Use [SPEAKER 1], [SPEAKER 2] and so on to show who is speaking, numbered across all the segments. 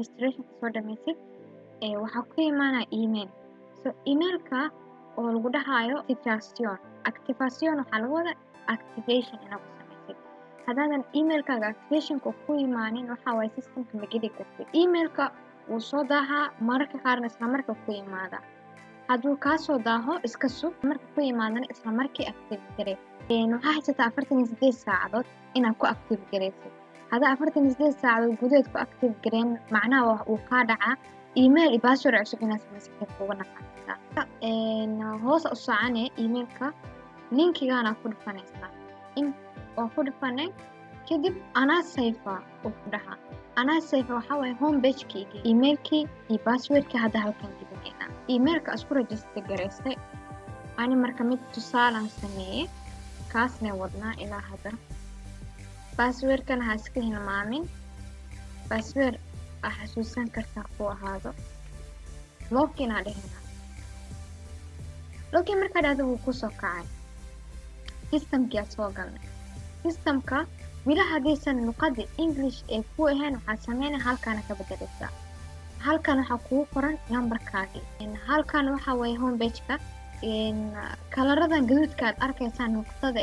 [SPEAKER 1] registration soo dhammaysid waxaa ku imaanaya email. So emailka oo lagu dhahayo activation waxaa laga wadaa activation inaad ku samaysid. haddaadan emailkaaga activationka ku imaanin waxaa waaye systemka ma geli kartid. Emailka wuu soo daahaa mararka qaarna isla marka ku yimaada. hadduu kaa soo daaho iska sug, marka ku yimaadana isla markii active garee. waxaa haysataa 48 saacadood inaad ku active gareysid. haddaa 48 saacadood gudaheed ku active gareen macnaha uu kaa dhacaa email iyo password cusub inaad samaysatid kuga naqanaysaa. hoos u socone emailka linkigaana ku dhufanaysaa. oo ku dhufanay kadib anaa safe uu ku dhahaa. anaa safe waxaa waaye home page-kayga emailkii iyo passwordkii hadda halkan gelinayna. emailka isku register gareysay ani marka mid tusaalaan sameeyey kaasna wadnaa ilaa hadda. passwordkana ha iska hilmaamin. password xasuusan kartaa ku ahaado. login aa dhehina. login markaa dhahdo wuu kusoo kacay. systemkii aad soo galnay. systemka wila haddaysan luqada English ee ku ahayn waxaad sameynay halkaana ka bedelaysaa. halkan waxaa kugu qoran numberkaagii. halkan waxaa waaye home page-ka. kalaradan gaduudka aad arkaysaan nuqtada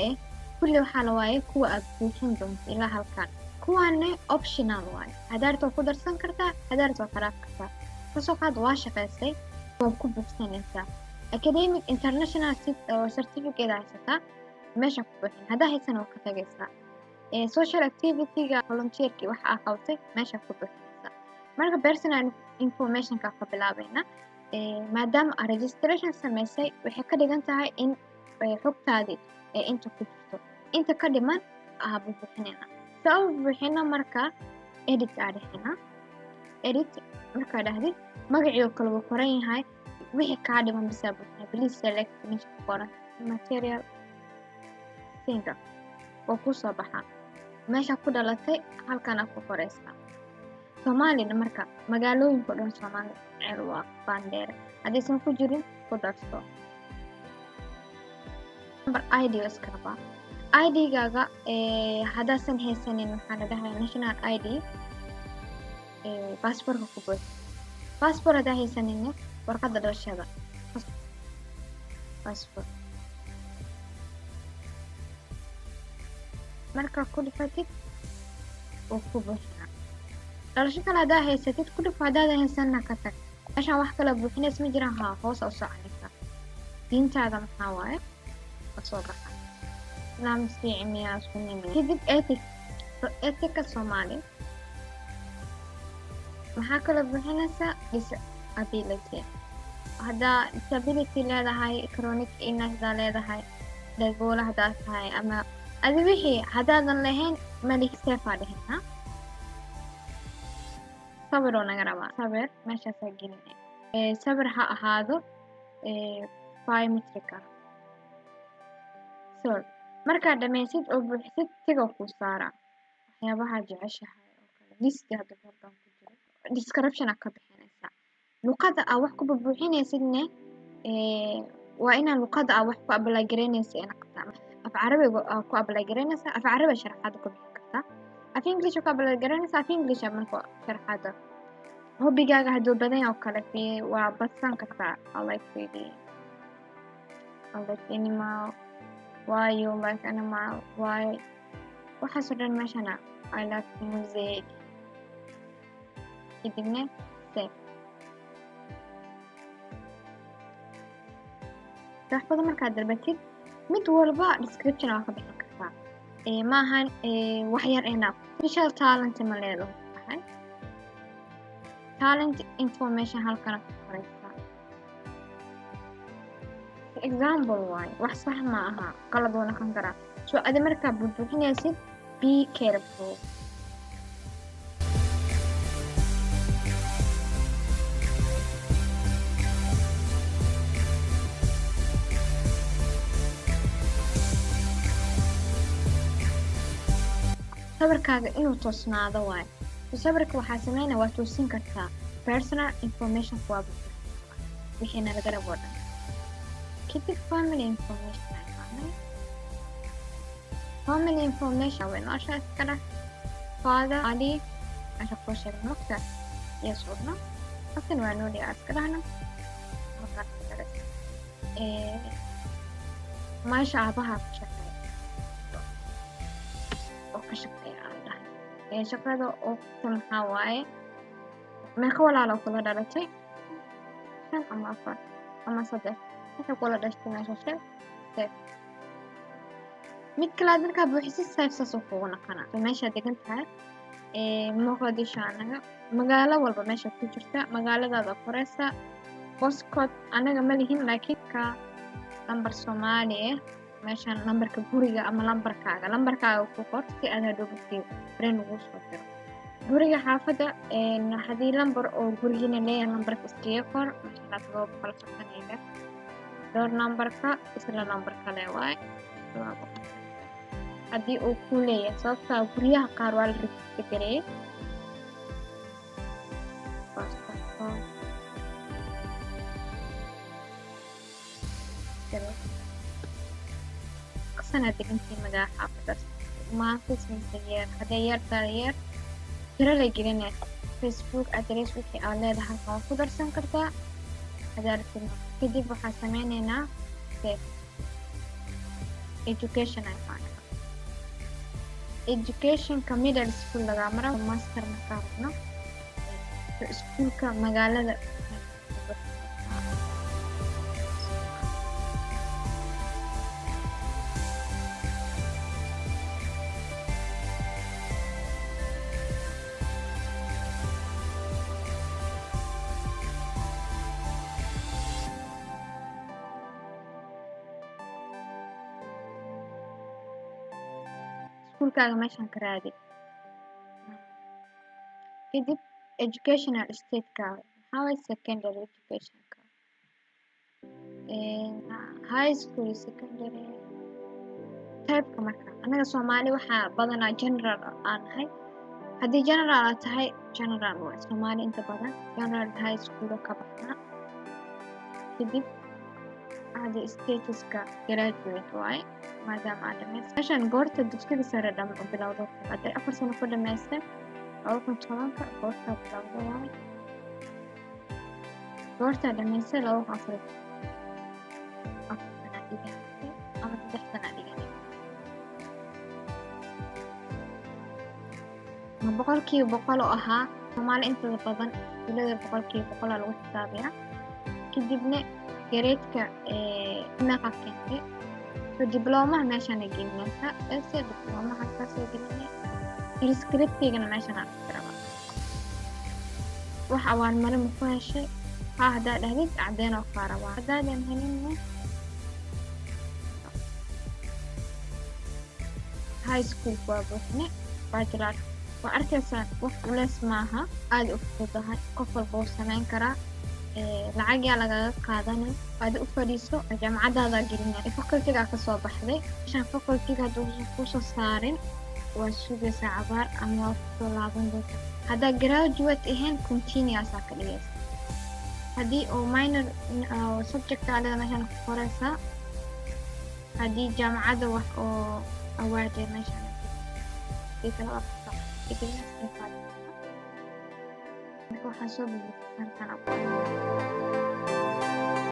[SPEAKER 1] kulli waxaa la waaye kuwa aad buuxin doonto ilaa halkan. kuwaanne optional waaye. hadaarta waa ku darsan kartaa, hadaarta waa kharaab kartaa. kasoo qaad waa shaqaysay waa ku buuxsanaysaa. academic international certificate haysataa meesha ku buuxin. haddaa haysana waa ka tagaysaa. social activity-ga volunteer-kii waxa aa qabtay meesha ku buuxinaysaa. marka personal information-ka ka bilaabayna. maadaama aa registration samaysay waxay ka dhigan tahay in xogtaadii inta ku jirto. inta ka dhiman aa buuxinayna. sabab buuxina marka edit aa dhehina. edit markaa dhahdid magacii oo kale wuu qoran yahay. wixii kaa dhiman bisaa buuxina. please select meesha ku qoran material singa oo ku soo baxaa. meesha ku dhalatay halkana ku qoraysaa. Soomaalida marka magaalooyinka dhan Soomaali Ceelwaq Bandheere haddaysan ku jirin ku darso. number ID iskarba. ID-gaaga haddaasan haysanin waxaa la dhahaa national ID. passport-ka ku buuxi. passport haddaa haysanin warqadda dhalashada. passport. marka ku dhufatid oo ku buuxina. dhalasho kale haddaa haysatid ku dhuf, haddaadan haysanna ka tag. meeshaan wax kale buuxinays ma jiraan. hoos u soconaysa. diintaada maxaa waaye waa soo baxa. islaam siici miyaa sunni miyaa. kadib etika Soomaali. maxaa kale buuxinaysaa disability. haddaa disability leedahay, chronic illness haddaa leedahay, dhagoole haddaa tahay ama adi wixii haddaadan lahayn malihi seefaa dhehina. sawir oo naga rabaa. sawir meeshaasaa gelinay. sawir ha ahaado biometric ah. so markaad dhamaysid oo buuxisid tiga kuu saara waxyaabaha jeceshahay oo kale. listi hadda halkan ku jiro. description aa ka bixinaysaa. luqada aa wax ku buuxinaysidne waa inaa luqada aa wax ku apply garaynaysa ina qabtaa. af carabiga aa ku apply garaynaysaa. af carabi sharaxaad ku bixin kartaa. af English ku apply garaynaysaa. af English marka sharaxaad. hobigaaga hadduu badan oo kale waa badsan kartaa. I like reading. I like animal. Why you like animal? Why? waxaasoo dhan meeshana I like music. kadibna save. wax badan markaad dalbatid mid walba description waa ka bixin kartaa. maahan wax yar enough. special talent ma leedahay. talent information halkana ku qoraysaa. example waaye wax sax ma aha. qalad oo noqon karaa. so adi markaa buuxinaysid be careful. sawirkaaga inuu toosnaado waaye. sawirka waxaa sameynaa waa toosin kartaa. personal information waa buuxin. wixii nalaga rabo dhan. kadib family information ay qaadnay. family information way noo sheegi karaa. father, Ali, meesha kuu sheegay marka yes or no halkan waa noo dhigaa iska dhahna markaad ku daraysa meesha aabaha ku shaqeeya oo ka shaqeeya aan dhahay shaqada oo ku maxaa waaye meeqa walaalo kula dhalatay 5 ama 4 ama 3 waxay kula dhashtay meesha sheeg mid kale aad markaa buuxisid saas oo kugu naqana meesha degan tahay Mogadishu anaga magaalo walba meesha ku jirta magaaladaada qoraysa postcode anaga ma lihin laakiin ka lambar Soomaali meeshan lambarka guriga ama lambarkaaga ku qor si aad hadhow fariin ugu soo diro guriga xaafada hadii lambar oo gurigiina leeyahay lambarka iskaga qor meesha la tago boqol soconayga door lambarka isla lambarka leeyahay hadii uu ku leeyahay sababta guriyaha qaar waa la register gareeyay sana degantii magaca xaafadaas maanta sintayeer hadee yeer tiro la gelinaya Facebook address wixii aad leedahay halkan ku darsan kartaa hadaalkii kadib waxaa sameynaynaa education educationka middle school laga maro master markaa rabno iskuulka magaalada iskuulkaaga meeshan ka raadi kadib educational state-kaaga maxaa waaye secondary educationka high school secondary type-ka marka anaga Soomaali waxaa badanaa general aan nahay haddii general aad tahay general waa Soomaali inta badan general high school ka baxna kadib هذا statuska graduate waaye maadaama aad dhamaysa meeshan goorta dugsiga sare bilowdo hadday 4 sano ku dhamaysteen 2010ka goorta bilowdo waaye goorta dhamaysay 2004 ama 3 sano dhiganay ma boqolkiiba boqol oo ahaa Soomaali inta badan ilaa boqolkiiba boqol lagu xisaabiyaa kadibna gareedka naqa keentay so diploma meeshan ay gelinaysa ese diploma halka soo gelinay transcript-igana meeshan aan isticmaalo wax awaan marin ku heshay hadda dhahdid cadeen oo qaar waa hadaan helin high school waa buuxne bachelor waa arkaysaa wax culeys maaha aad u fududahay qof walba uu samayn karaa lacag yaa lagaga qaadanay aad u fadhiiso jaamacadaada gelinay faculty-ga ka soo baxday shan faculty-ga haduu ku soo saarin waa sugaysaa cabaar ama soo laaban doonta haddaa graduate ahayn continuous ka dhigaysa haddii oo minor subject aad meeshan ku qoraysaa haddii jaamacada wax oo award meeshan kala waxaa soo bixi kartaa